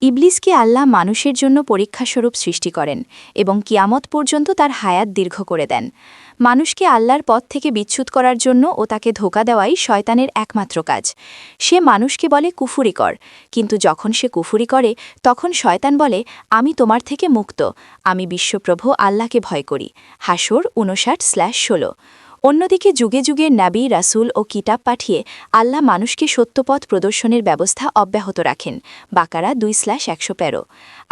ইবলিসকে আল্লাহ মানুষের জন্য পরীক্ষাস্বরূপ সৃষ্টি করেন এবং কিয়ামত পর্যন্ত তার হায়াত দীর্ঘ করে দেন। মানুষকে আল্লাহর পথ থেকে বিচ্যুত করার জন্য ও তাকে ধোঁকা দেওয়াই শয়তানের একমাত্র কাজ। সে মানুষকে বলে কুফুরি কর, কিন্তু যখন সে কুফুরি করে তখন শয়তান বলে, আমি তোমার থেকে মুক্ত, আমি বিশ্বপ্রভু আল্লাহকে ভয় করি। হাসর ৫৯/১৬। অন্যদিকে যুগে যুগে নাবী, রাসূল ও কিতাব পাঠিয়ে আল্লাহ মানুষকে সত্যপথ প্রদর্শনের ব্যবস্থা অব্যাহত রাখেন। বাকারা ২/১১৩।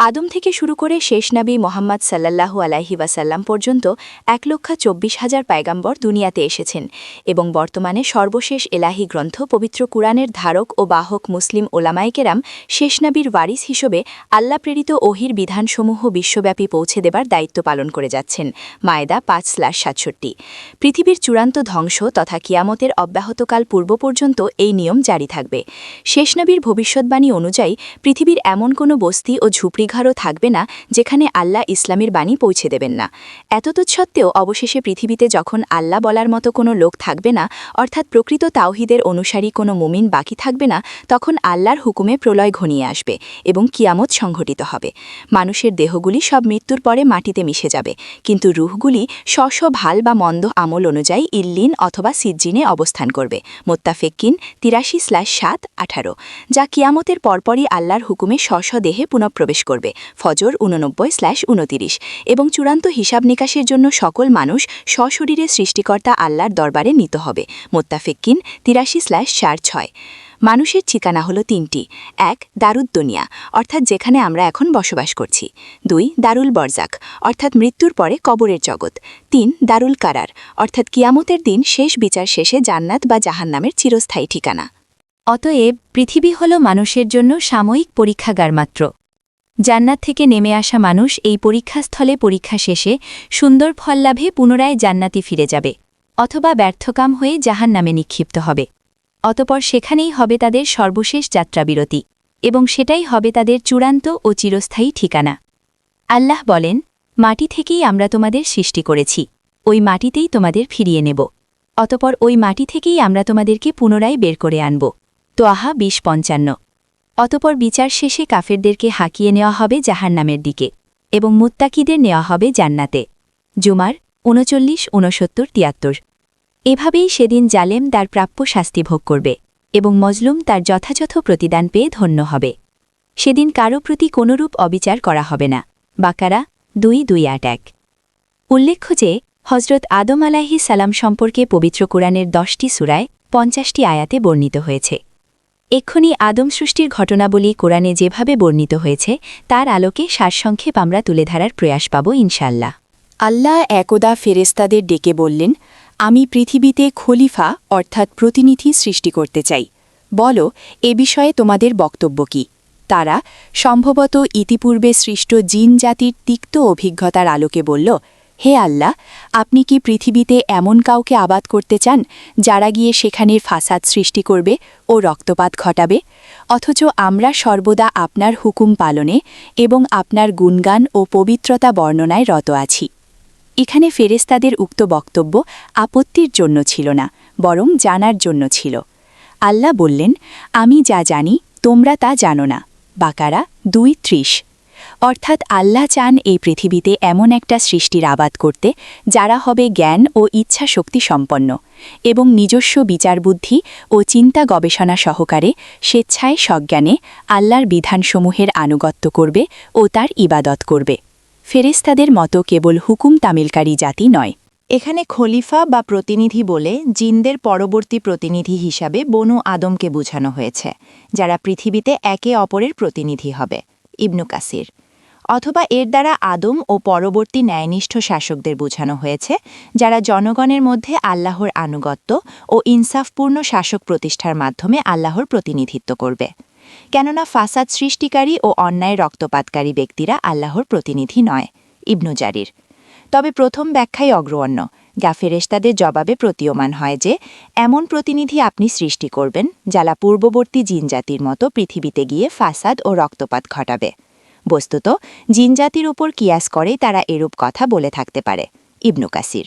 আদম থেকে শুরু করে শেষ নবী মোহাম্মদ সাল্লাল্লাহু আলাইহি ওয়াসাল্লাম পর্যন্ত ১,২৪,০০০ পয়গাম্বর দুনিয়াতে এসেছেন এবং বর্তমানে সর্বশেষ এলাহি গ্রন্থ পবিত্র কুরআনের ধারক ও বাহক মুসলিম ওলামায়ে কেরাম শেষ নবীর ওয়ারিস হিসেবে আল্লাহ প্রেরিত ওহির বিধানসমূহ বিশ্বব্যাপী পৌঁছে দেবার দায়িত্ব পালন করে যাচ্ছেন। মায়েদা ৫/৬৭। পৃথিবীর চূড়ান্ত ধ্বংস তথা কিয়ামতের অব্যাহতকাল পূর্ব পর্যন্ত এই নিয়ম জারি থাকবে। শেষ নবীর ভবিষ্যৎবাণী অনুযায়ী পৃথিবীর এমন কোনো বস্তি ও ঝুপড়িঘরও থাকবে না যেখানে আল্লাহ ইসলামের বাণী পৌঁছে দেবেন না। এতদসত্ত্বেও অবশেষে পৃথিবীতে যখন আল্লাহ বলার মতো কোনো লোক থাকবে না, অর্থাৎ প্রকৃত তাওহীদের অনুসারী কোনো মুমিন বাকি থাকবে না, তখন আল্লাহর হুকুমে প্রলয় ঘনিয়ে আসবে এবং কিয়ামত সংঘটিত হবে। মানুষের দেহগুলি সব মৃত্যুর পরে মাটিতে মিশে যাবে, কিন্তু রুহগুলি স্ব ভাল বা মন্দ আমল অনুযায়ী ইল্লিন অথবা সিজ্জিনে অবস্থান করবে। মোত্তাফেক্কিন ৮৩/৭-১৮, যা কিয়ামতের পরপরই আল্লাহর হুকুমে স্ব দেহে পুনঃপ্রবেশ করবে। ফজর ৮৯/২৯ এবং চূড়ান্ত হিসাব নিকাশের জন্য সকল মানুষ সশরীরে সৃষ্টিকর্তা আল্লাহর দরবারে নিত হবে। মোত্তাফেক্কিন ৮৩/৪-৬। মানুষের ঠিকানা হলো তিনটি: ১. দারুদ্দুনিয়া, অর্থাৎ যেখানে আমরা এখন বসবাস করছি। ২. দারুল বরজাক, অর্থাৎ মৃত্যুর পরে কবরের জগৎ। ৩. দারুল কারার, অর্থাৎ কিয়ামতের দিন শেষ বিচার শেষে জান্নাত বা জাহান্নামের চিরস্থায়ী ঠিকানা। অতএব পৃথিবী হল মানুষের জন্য সাময়িক পরীক্ষাগার মাত্র। জান্নাত থেকে নেমে আসা মানুষ এই পরীক্ষাস্থলে পরীক্ষা শেষে সুন্দর ফল লাভে পুনরায় জান্নাতি ফিরে যাবে, অথবা ব্যর্থকাম হয়ে জাহান্নামে নিক্ষিপ্ত হবে। অতপর সেখানেই হবে তাদের সর্বশেষ যাত্রাবিরতি এবং সেটাই হবে তাদের চূড়ান্ত ও চিরস্থায়ী ঠিকানা। আল্লাহ বলেন, মাটি থেকেই আমরা তোমাদের সৃষ্টি করেছি, ওই মাটিতেই তোমাদের ফিরিয়ে নেব, অতপর ওই মাটি থেকেই আমরা তোমাদেরকে পুনরায় বের করে আনব। তোয়াহা ২০/৫৫। অতপর বিচার শেষে কাফেরদেরকে হাঁকিয়ে নেওয়া হবে জাহান্নামের দিকে এবং মুত্তাকিদের নেওয়া হবে জান্নাতে। জুমার ৩৯, ৬৯, ৭৩। এভাবেই সেদিন জালেম তার প্রাপ্য শাস্তি ভোগ করবে এবং মজলুম তার যথাযথ প্রতিদান পেয়ে ধন্য হবে। সেদিন কারো প্রতি কোনরূপ অবিচার করা হবে না। বাকারা ২:২৮-১। উল্লেখ্য যে হজরত আদম আলাইহিস সালাম সম্পর্কে পবিত্র কুরআনের ১০টি সূরায় ৫০টি আয়াতে বর্ণিত হয়েছে। এক্ষুনি আদম সৃষ্টির ঘটনাবলী কোরআনে যেভাবে বর্ণিত হয়েছে তার আলোকে সারসংক্ষেপ আমরা তুলে ধরার প্রয়াস পাব ইনশাআল্লাহ। আল্লাহ একদা ফেরেশতাদের ডেকে বললেন, আমি পৃথিবীতে খলিফা অর্থাৎ প্রতিনিধি সৃষ্টি করতে চাই। বলো, এ বিষয়ে তোমাদের বক্তব্য কি? তারা সম্ভবত ইতিপূর্বে সৃষ্ট জিন জাতির তিক্ত অভিজ্ঞতার আলোকে বলল, হে আল্লাহ, আপনি কি পৃথিবীতে এমন কাউকে আবাদ করতে চান যারা গিয়ে সেখানে ফাসাদ সৃষ্টি করবে ও রক্তপাত ঘটাবে? অথচ আমরা সর্বদা আপনার হুকুম পালনে এবং আপনার গুণগান ও পবিত্রতা বর্ণনায় রত আছি। এখানে ফেরেশতাদের উক্ত বক্তব্য আপত্তির জন্য ছিল না, বরং জানার জন্য ছিল। আল্লাহ বললেন, আমি যা জানি তোমরা তা জানো না। বাকারা ২:৩০। অর্থাৎ আল্লাহ চান এই পৃথিবীতে এমন একটা সৃষ্টির আবাদ করতে যারা হবে জ্ঞান ও ইচ্ছা শক্তি সম্পন্ন এবং নিজস্ব বিচারবুদ্ধি ও চিন্তা গবেষণা সহকারে স্বেচ্ছায় সজ্ঞানে আল্লাহর বিধানসমূহের আনুগত্য করবে ও তার ইবাদত করবে। ফেরেশতাদের মতো কেবল হুকুম তামিলকারী জাতি নয়। এখানে খলিফা বা প্রতিনিধি বলে জিনদের পরবর্তী প্রতিনিধি হিসাবে বনু আদমকে বোঝানো হয়েছে, যারা পৃথিবীতে একে অপরের প্রতিনিধি হবে। ইবনু কাসির। অথবা এর দ্বারা আদম ও পরবর্তী ন্যায়নিষ্ঠ শাসকদের বোঝানো হয়েছে, যারা জনগণের মধ্যে আল্লাহর আনুগত্য ও ইনসাফপূর্ণ শাসক প্রতিষ্ঠার মাধ্যমে আল্লাহর প্রতিনিধিত্ব করবে। কেননা ফাসাদ সৃষ্টিকারী ও অন্যায় রক্তপাতকারী ব্যক্তিরা আল্লাহর প্রতিনিধি নয়। ইবনু জারির। তবে প্রথম ব্যাখ্যাই অগ্রগণ্য, যা ফেরেশতাদের জবাবে প্রতীয়মান হয় যে এমন প্রতিনিধি আপনি সৃষ্টি করবেন যারা পূর্ববর্তী জিনজাতির মতো পৃথিবীতে গিয়ে ফাসাদ ও রক্তপাত ঘটাবে। বস্তুত জিনজাতির উপর কিয়াস করেই তারা এরূপ কথা বলে থাকতে পারে। ইবনু কাসির।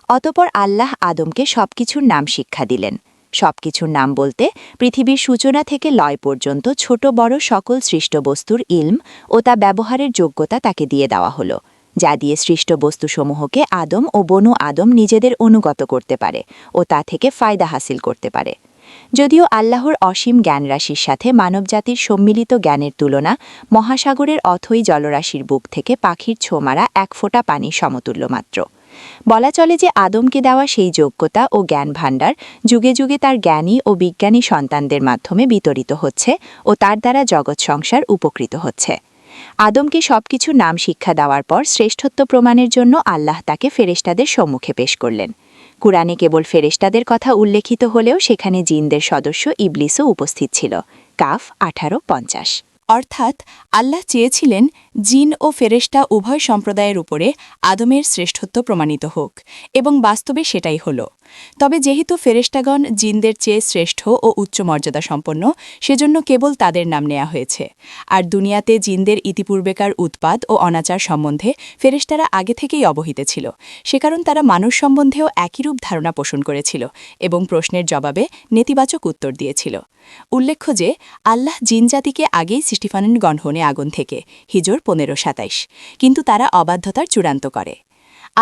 অতপর আল্লাহ আদমকে সবকিছুর নাম শিক্ষা দিলেন। সবকিছুর নাম বলতে পৃথিবীর সূচনা থেকে লয় পর্যন্ত ছোট বড় সকল সৃষ্ট বস্তুর ইলম ও তা ব্যবহারের যোগ্যতা তাকে দিয়ে দেওয়া হলো, যা দিয়ে সৃষ্ট বস্তুসমূহকে আদম ও বনু আদম নিজেদের অনুগত করতে পারে ও তা থেকে ফায়দা হাসিল করতে পারে। যদিও আল্লাহর অসীম জ্ঞানরাশির সাথে মানবজাতির সম্মিলিত জ্ঞানের তুলনা মহাসাগরের অথই জলরাশির বুক থেকে পাখির ছোমারা এক ফোঁটা পানি সমতুল্য মাত্র। বলা চলে যে আদমকে দেওয়া সেই যোগ্যতা ও জ্ঞান ভাণ্ডার যুগে যুগে তার জ্ঞানী ও বিজ্ঞানী সন্তানদের মাধ্যমে বিতরিত হচ্ছে ও তার দ্বারা জগৎ সংসার উপকৃত হচ্ছে। আদমকে সবকিছু নাম শিক্ষা দেওয়ার পর শ্রেষ্ঠত্ব প্রমাণের জন্য আল্লাহ তাকে ফেরেশতাদের সম্মুখে পেশ করলেন। কুরআনে কেবল ফেরেশতাদের কথা উল্লেখিত হলেও সেখানে জিনদের সদস্য ইবলিসও উপস্থিত ছিল। কাফ 18:50। অর্থাৎ আল্লাহ চেয়েছিলেন জিন ও ফেরেশতা উভয় সম্প্রদায়ের উপরে আদমের শ্রেষ্ঠত্ব প্রমাণিত হোক, এবং বাস্তবে সেটাই হল। তবে যেহেতু ফেরেশতাগণ জিনদের চেয়ে শ্রেষ্ঠ ও উচ্চ মর্যাদা সম্পন্ন, সেজন্য কেবল তাদের নাম নেওয়া হয়েছে। আর দুনিয়াতে জিনদের ইতিপূর্বেকার উৎপাত ও অনাচার সম্বন্ধে ফেরেশতারা আগে থেকেই অবহিত ছিল, সে কারণ তারা মানুষ সম্বন্ধেও একইরূপ ধারণা পোষণ করেছিল এবং প্রশ্নের জবাবে নেতিবাচক উত্তর দিয়েছিল। উল্লেখ্য যে আল্লাহ জিনজাতিকে আগেই সৃষ্টি করেন গণহনে আগুন থেকে, হিজর 15:27, কিন্তু তারা অবাধ্যতার চূড়ান্ত করে।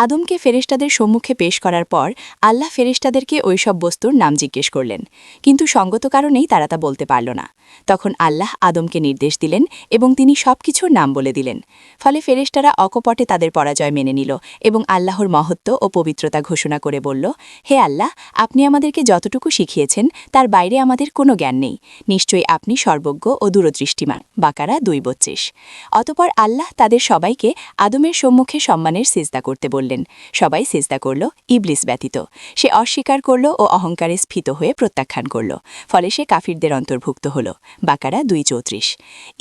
আদমকে ফেরেশতাদের সম্মুখে পেশ করার পর আল্লাহ ফেরেশতাদেরকে ওইসব বস্তুর নাম জিজ্ঞেস করলেন, কিন্তু সঙ্গত কারণেই তারা তা বলতে পারল না। তখন আল্লাহ আদমকে নির্দেশ দিলেন এবং তিনি সবকিছুর নাম বলে দিলেন। ফলে ফেরেশতারা অকপটে তাদের পরাজয় মেনে নিল এবং আল্লাহর মহত্ব ও পবিত্রতা ঘোষণা করে বলল, হে আল্লাহ, আপনি আমাদেরকে যতটুকু শিখিয়েছেন তার বাইরে আমাদের কোনো জ্ঞান নেই। নিশ্চয়ই আপনি সর্বজ্ঞ ও দূরদৃষ্টিমান। বাকারা 2:32। অতপর আল্লাহ তাদের সবাইকে আদমের সম্মুখে সম্মানের সিজদা করতে বললেন। সবাই সিজদা করল, ইবলিস ব্যতীত। সে অস্বীকার করল ও অহংকারে স্ফীত হয়ে প্রত্যাখ্যান করল। ফলে সে কাফিরদের অন্তর্ভুক্ত হল। বাকারা 2:34।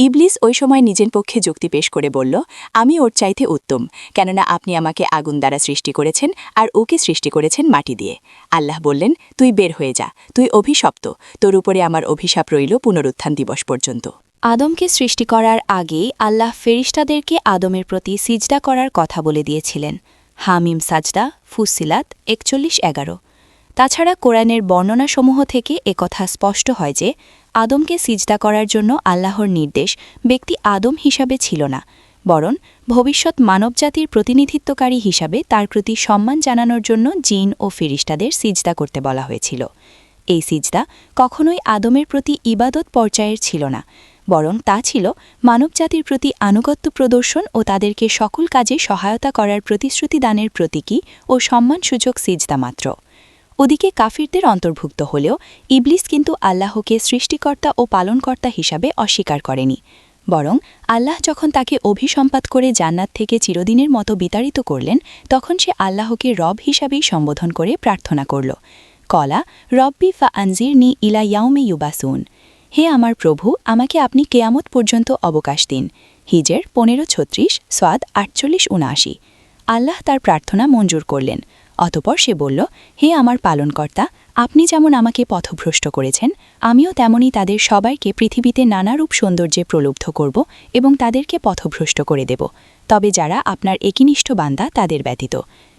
ইবলিস ওই সময় নিজের পক্ষে যুক্তি পেশ করে বলল, আমি ওর চাইতে উত্তম, কেননা আপনি আমাকে আগুন দ্বারা সৃষ্টি করেছেন আর ওকে সৃষ্টি করেছেন মাটি দিয়ে। আল্লাহ বললেন, তুই বের হয়ে যা, তুই অভিশপ্ত, তোর উপরে আমার অভিশাপ রইল পুনরুত্থান দিবস পর্যন্ত। আদমকে সৃষ্টি করার আগেই আল্লাহ ফেরেশতাদেরকে আদমের প্রতি সিজদা করার কথা বলে দিয়েছিলেন। হামিম সাজদা, ফুসিলাত 41:11। তাছাড়া কোরআনের বর্ণনাসমূহ থেকে একথা স্পষ্ট হয় যে আদমকে সিজদা করার জন্য আল্লাহর নির্দেশ ব্যক্তি আদম হিসাবে ছিল না, বরং ভবিষ্যৎ মানবজাতির প্রতিনিধিত্বকারী হিসাবে তার প্রতি সম্মান জানানোর জন্য জিন ও ফেরেশতাদের সিজদা করতে বলা হয়েছিল। এই সিজদা কখনোই আদমের প্রতি ইবাদত পর্যায়ের ছিল না, বরং তা ছিল মানবজাতির প্রতি আনুগত্য প্রদর্শন ও তাদেরকে সকল কাজে সহায়তা করার প্রতিশ্রুতি দানের প্রতীকী ও সম্মানসূচক সিজদা মাত্র। ওদিকে কাফিরদের অন্তর্ভুক্ত হলেও ইবলিস কিন্তু আল্লাহকে সৃষ্টিকর্তা ও পালনকর্তা হিসাবে অস্বীকার করেনি, বরং আল্লাহ যখন তাকে অভিসম্পাত করে জান্নাত থেকে চিরদিনের মতো বিতাড়িত করলেন, তখন সে আল্লাহকে রব হিসাবেই সম্বোধন করে প্রার্থনা করল, কলা রব্বি ফা আনজিরনি ইলা ইয়াউমে ইউবাসুন। হে আমার প্রভু, আমাকে আপনি কেয়ামত পর্যন্ত অবকাশ দিন। হিজের 15:36, সোয়াদ 48:79। আল্লাহ তার প্রার্থনা মঞ্জুর করলেন। অতপর সে বলল, হে আমার পালনকর্তা, আপনি যেমন আমাকে পথভ্রষ্ট করেছেন, আমিও তেমনি তাদের সবাইকে পৃথিবীতে নানারূপ সৌন্দর্যে প্রলুব্ধ করব এবং তাদেরকে পথভ্রষ্ট করে দেব, তবে যারা আপনার একনিষ্ঠ বান্দা তাদের ব্যতীত।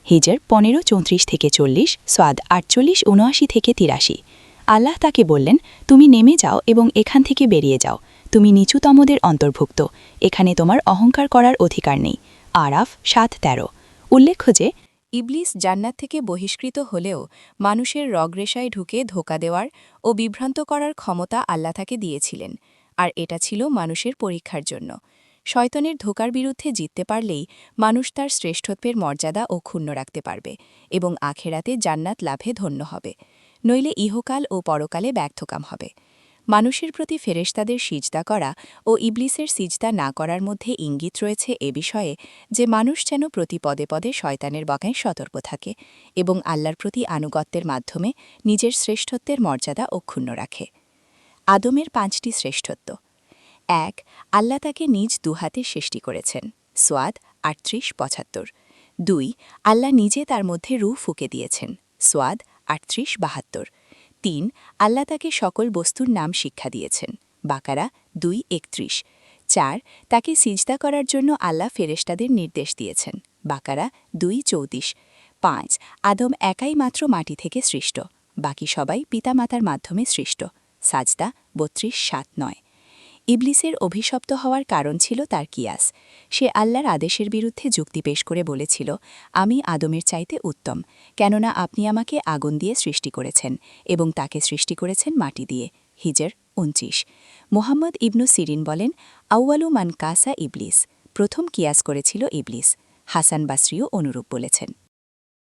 হিজর 15:34-40, সোয়াদ 48:79-83। আল্লাহ তাকে বললেন, তুমি নেমে যাও এবং এখান থেকে বেরিয়ে যাও, তুমি নিচুতমদের অন্তর্ভুক্ত, এখানে তোমার অহংকার করার অধিকার নেই। আরাফ 7:13। উল্লেখ্য যে ইবলিস জান্নাত থেকে বহিষ্কৃত হলেও মানুষের রগরেশায় ঢুকে ধোঁকা দেওয়ার ও বিভ্রান্ত করার ক্ষমতা আল্লাহ তাকে দিয়েছিলেন, আর এটা ছিল মানুষের পরীক্ষার জন্য। শয়তানের ধোঁকার বিরুদ্ধে জিততে পারলেই মানুষ তার শ্রেষ্ঠত্বের মর্যাদা ও ক্ষুণ্ণ রাখতে পারবে এবং আখেরাতে জান্নাত লাভে ধন্য হবে, নইলে ইহকাল ও পরকালে ব্যর্থকাম হবে। মানুষের প্রতি ফেরেশতাদের সিজদা করা ও ইবলিসের সিজদা না করার মধ্যে ইঙ্গিত রয়েছে এ বিষয়ে যে মানুষ যেন প্রতি পদে পদে শয়তানের বকায় সতর্ক থাকে এবং আল্লাহর প্রতি আনুগত্যের মাধ্যমে নিজের শ্রেষ্ঠত্বের মর্যাদা অক্ষুণ্ণ রাখে। আদমের 5টি শ্রেষ্ঠত্ব। 1. আল্লাহ তাকে নিজ দুহাতে সৃষ্টি করেছেন। সোয়াদ 38-75। 2. আল্লাহ নিজে তার মধ্যে রূহ ফুঁকে দিয়েছেন। সোয়াদ 38-72। 3. আল্লাহ তাকে সকল বস্তুর নাম শিক্ষা দিয়েছেন। বাকারা 2:31। 4. তাকে সিজদা করার জন্য আল্লাহ ফেরেশতাদের নির্দেশ দিয়েছেন। বাকারা 2:34। 5. আদম একাই মাত্র মাটি থেকে সৃষ্ট। বাকি সবাই পিতামাতার মাধ্যমে সৃষ্ট। সাজদা 32:7-9। ইবলিসের অভিশপ্ত হওয়ার কারণ ছিল তার কিয়াস। সে আল্লাহর আদেশের বিরুদ্ধে যুক্তি পেশ করে বলেছিল, আমি আদমের চাইতে উত্তম, কেননা আপনি আমাকে আগুন দিয়ে সৃষ্টি করেছেন এবং তাকে সৃষ্টি করেছেন মাটি দিয়ে। হিজর 29। মুহাম্মদ ইবনু সিরিন বলেন, আউয়ালু মান কাসা ইবলিস, প্রথম কিয়াস করেছিল ইবলিস। হাসান বাসরিও অনুরূপ বলেছেন।